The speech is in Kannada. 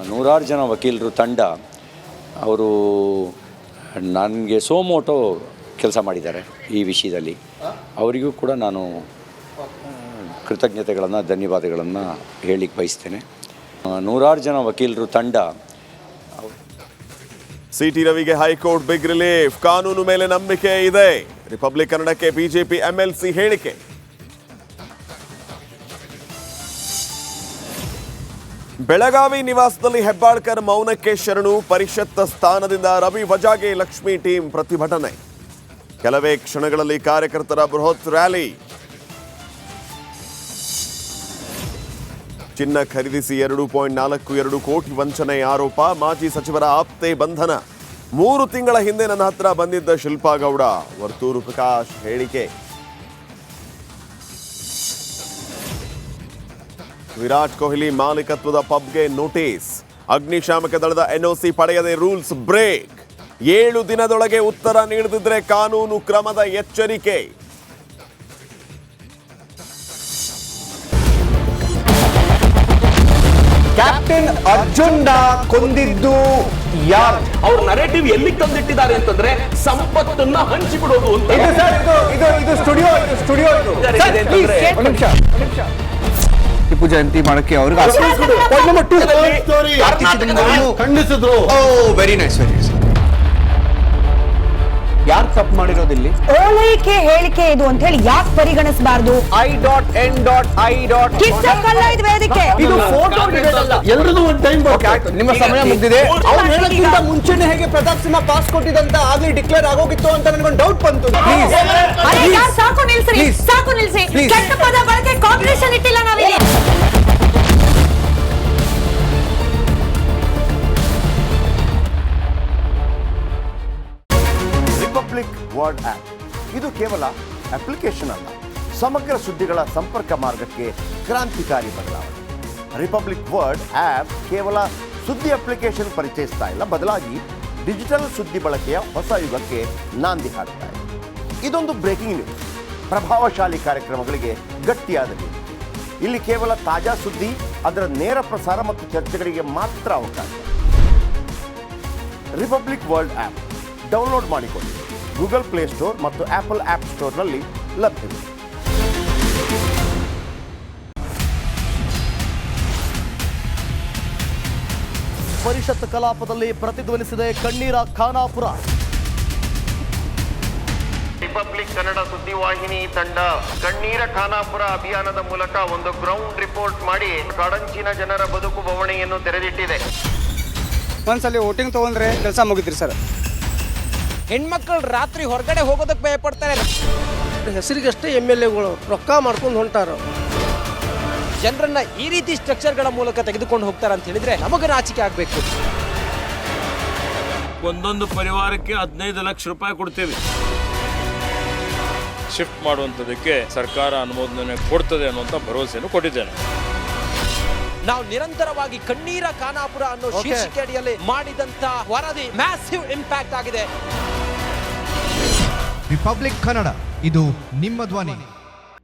ನೂರಾರು ಜನ ವಕೀಲರು ತಂಡ ಅವರು ನನಗೆ ಸೋಮೋಟೋ ಕೆಲಸ ಮಾಡಿದ್ದಾರೆ ಈ ವಿಷಯದಲ್ಲಿ. ಅವರಿಗೂ ಕೂಡ ನಾನು ಕೃತಜ್ಞತೆಗಳನ್ನು ಧನ್ಯವಾದಗಳನ್ನು ಹೇಳಲಿಕ್ಕೆ ಬಯಸ್ತೇನೆ. ನೂರಾರು ಜನ ವಕೀಲರು ತಂಡ. ಸಿಟಿ ರವಿಗೆ ಹೈಕೋರ್ಟ್ ಬಿಗ್ ರಿಲೀಫ್. ಕಾನೂನು ಮೇಲೆ ನಂಬಿಕೆ ಇದೆ. ರಿಪಬ್ಲಿಕ್ ಕನ್ನಡಕ್ಕೆ ಬಿಜೆಪಿ ಎಂಎಲ್ಸಿ ಹೇಳಿಕೆ. ಬೆಳಗಾವಿ ನಿವಾಸದಲ್ಲಿ ಹೆಬ್ಬಾಳ್ಕರ್ ಮೌನಕ್ಕೆ ಶರಣು. ಪರಿಷತ್ ಸ್ಥಾನದಿಂದ ರವಿ ವಜಾಗೆ ಲಕ್ಷ್ಮಿ ಟೀಮ್ ಪ್ರತಿಭಟನೆ. ಕೆಲವೇ ಕ್ಷಣಗಳಲ್ಲಿ ಕಾರ್ಯಕರ್ತರ ಬೃಹತ್ ರ್ಯಾಲಿ. ಚಿನ್ನ ಖರೀದಿಸಿ 2.42 ಕೋಟಿ ವಂಚನೆ ಆರೋಪ. ಮಾಜಿ ಸಚಿವರ ಆಪ್ತೆ ಬಂಧನ. 3 ತಿಂಗಳ ಹಿಂದೆ ನನ್ನ ಹತ್ರ ಬಂದಿದ್ದ ಶಿಲ್ಪಾ ಗೌಡ. ವರ್ತೂರು ಪ್ರಕಾಶ್ ಹೇಳಿಕೆ. ವಿರಾಟ್ ಕೊಹ್ಲಿ ಮಾಲೀಕತ್ವದ ಪಬ್ಗೆ ನೋಟಿಸ್. ಅಗ್ನಿಶಾಮಕ ದಳದ ಎನ್ಒಸಿ ಪಡೆಯದೆ ರೂಲ್ಸ್ ಬ್ರೇಕ್. 7 ದಿನದೊಳಗೆ ಉತ್ತರ ನೀಡದಿದ್ರೆ ಕಾನೂನು ಕ್ರಮದ ಎಚ್ಚರಿಕೆ. ಕ್ಯಾಪ್ಟನ್ ಅರ್ಜುನ್ ಕೊಂದಿದ್ದು ಯಾರು? ಅವ್ರ ನರೇಟಿವ್ ಎಲ್ಲಿ ತಂದಿಟ್ಟಿದ್ದಾರೆ ಅಂತಂದ್ರೆ ಸಂಪತ್ತನ್ನ ಹಂಚಿಬಿಡೋದು ಅಂತ. ಇದು ಸ್ಟುಡಿಯೋ ಟಿಪ್ಪು ಜಯಂತಿ ಮಾಡಕ್ಕೆ ಅವ್ರಿಗೆ ಖಂಡಿಸಿದ್ರು. Very nice. ಯಾರು ತಪ್ಪು ಮಾಡಿರೋದಿಲ್ಲಿ? ಓಲೈಕೆ ಹೇಳಿಕೆ ಇದು ಅಂತ ಹೇಳಿ ಯಾಕೆ ಪರಿಗಣಿಸಬಾರದು? ಇದು ಫೋಟೋ ಎಲ್ಲರಿಗೂ ಒಂದು ಟೈಮ್. ನಿಮ್ಮ ಸಮಯ ಮುಗಿದಿದೆ. ಅವ್ರು ಹೇಳೋಕ್ಕಿಂತ ಮುಂಚೆನೆ ಹೇಗೆ ಪ್ರತಾಪ್ ಸಿಂಹ ಪಾಸ್ ಕೊಟ್ಟಿದಂತ ಆಗ್ಲಿ ಡಿಕ್ಲೇರ್ ಆಗೋಗಿತ್ತು ಅಂತ ನನಗೊಂದು ಡೌಟ್ ಬಂತು. ಸಾಕು ನಿಲ್ಸಿ. ಕೆಟ್ಟ ಪದ ಬಳಕೆ ಕಾಂಬಿನೇಷನ್ ಇಟ್ಟಿಲ್ಲ ನಾವಿಲ್ಲಿ. ರಿಪಬ್ಲಿಕ್ ವರ್ಲ್ಡ್ ಆಪ್ ಇದು ಕೇವಲ ಅಪ್ಲಿಕೇಶನ್ ಅಲ್ಲ, ಸಮಗ್ರ ಸುದ್ದಿಗಳ ಸಂಪರ್ಕ ಮಾರ್ಗಕ್ಕೆ ಕ್ರಾಂತಿಕಾರಿ ಬದಲಾವಣೆ. ರಿಪಬ್ಲಿಕ್ ವರ್ಲ್ಡ್ ಆಪ್ ಕೇವಲ ಸುದ್ದಿ ಅಪ್ಲಿಕೇಶನ್ ಪರಿಚಯಿಸ್ತಾ ಇಲ್ಲ, ಬದಲಾಗಿ ಡಿಜಿಟಲ್ ಸುದ್ದಿ ಬಳಕೆಯ ಹೊಸ ಯುಗಕ್ಕೆ ನಾಂದಿ ಹಾಡ್ತಾ ಇದೆ. ಇದೊಂದು ಬ್ರೇಕಿಂಗ್ ನ್ಯೂಸ್, ಪ್ರಭಾವಶಾಲಿ ಕಾರ್ಯಕ್ರಮಗಳಿಗೆ ಗಟ್ಟಿಯಾದ ನ್ಯೂಸ್. ಇಲ್ಲಿ ಕೇವಲ ತಾಜಾ ಸುದ್ದಿ, ಅದರ ನೇರ ಪ್ರಸಾರ ಮತ್ತು ಚರ್ಚೆಗಳಿಗೆ ಮಾತ್ರ ಅವಕಾಶ. ರಿಪಬ್ಲಿಕ್ ವರ್ಲ್ಡ್ ಆಪ್ ಡೌನ್ಲೋಡ್ ಮಾಡಿಕೊಳ್ಳಿ. ಗೂಗಲ್ ಪ್ಲೇಸ್ಟೋರ್ ಮತ್ತು ಆಪಲ್ ಆಪ್ ಸ್ಟೋರ್ನಲ್ಲಿ ಲಭ್ಯವಿದೆ. ಪರಿಷತ್ ಕಲಾಪದಲ್ಲಿ ಪ್ರತಿಧ್ವನಿಸಿದೆ ಕಣ್ಣೀರ ಖಾನಾಪುರ. ರಿಪಬ್ಲಿಕ್ ಕನ್ನಡ ಸುದ್ದಿವಾಹಿನಿ ತಂಡ ಕಣ್ಣೀರ ಖಾನಾಪುರ ಅಭಿಯಾನದ ಮೂಲಕ ಒಂದು ಗ್ರೌಂಡ್ ರಿಪೋರ್ಟ್ ಮಾಡಿ ಕಾಡಂಚಿನ ಜನರ ಬದುಕು ಬವಣೆಯನ್ನು ತೆರೆದಿಟ್ಟಿದೆ. ಒಂದ್ಸಲಿ ವೋಟಿಂಗ್ ತಗೊಂಡ್ರೆ ಕೆಲಸ ಮುಗಿದ್ರಿ ಸರ್. ಹೆಣ್ಮಕ್ಳು ರಾತ್ರಿ ಹೊರಗಡೆ ಹೋಗೋದಕ್ಕೆ ಭಯ ಪಡ್ತಾರೆ. ಹೆಸರಿಗಷ್ಟೇ MLAಗಳು ರೊಕ್ಕ ಮಾಡ್ಕೊಂಡು ಹೊಂಟಾರ. ಜನರನ್ನ ಈ ರೀತಿ ಸ್ಟ್ರಕ್ಚರ್ಗಳ ಮೂಲಕ ತೆಗೆದುಕೊಂಡು ಹೋಗ್ತಾರೆ ಅಂತ ಹೇಳಿದ್ರೆ ನಮಗೆ ನಾಚಿಕೆ ಆಗಬೇಕು. ಒಂದೊಂದು ಪರಿವಾರಕ್ಕೆ 15 ಲಕ್ಷ ರೂಪಾಯಿ ಕೊಡ್ತೇವೆ. ಶಿಫ್ಟ್ ಮಾಡುವಂಥದ್ದಕ್ಕೆ ಸರ್ಕಾರ ಅನುಮೋದನೆ ಕೊಡ್ತದೆ ಅನ್ನುವಂಥ ಭರವಸೆಯನ್ನು ಕೊಟ್ಟಿದ್ದೇನೆ. ನಾವು ನಿರಂತರವಾಗಿ ಕಣ್ಣೀರ ಖಾನಾಪುರ ಅನ್ನೋ ಶೀರ್ಷಿಕೆ ಅಡಿಯಲ್ಲಿ ಮಾಡಿದಂತ ವರದಿ ಮ್ಯಾಸಿವ್ ಇಂಪ್ಯಾಕ್ಟ್ ಆಗಿದೆ. ರಿಪಬ್ಲಿಕ್ ಕನ್ನಡ, ಇದು ನಿಮ್ಮ ಧ್ವನಿ.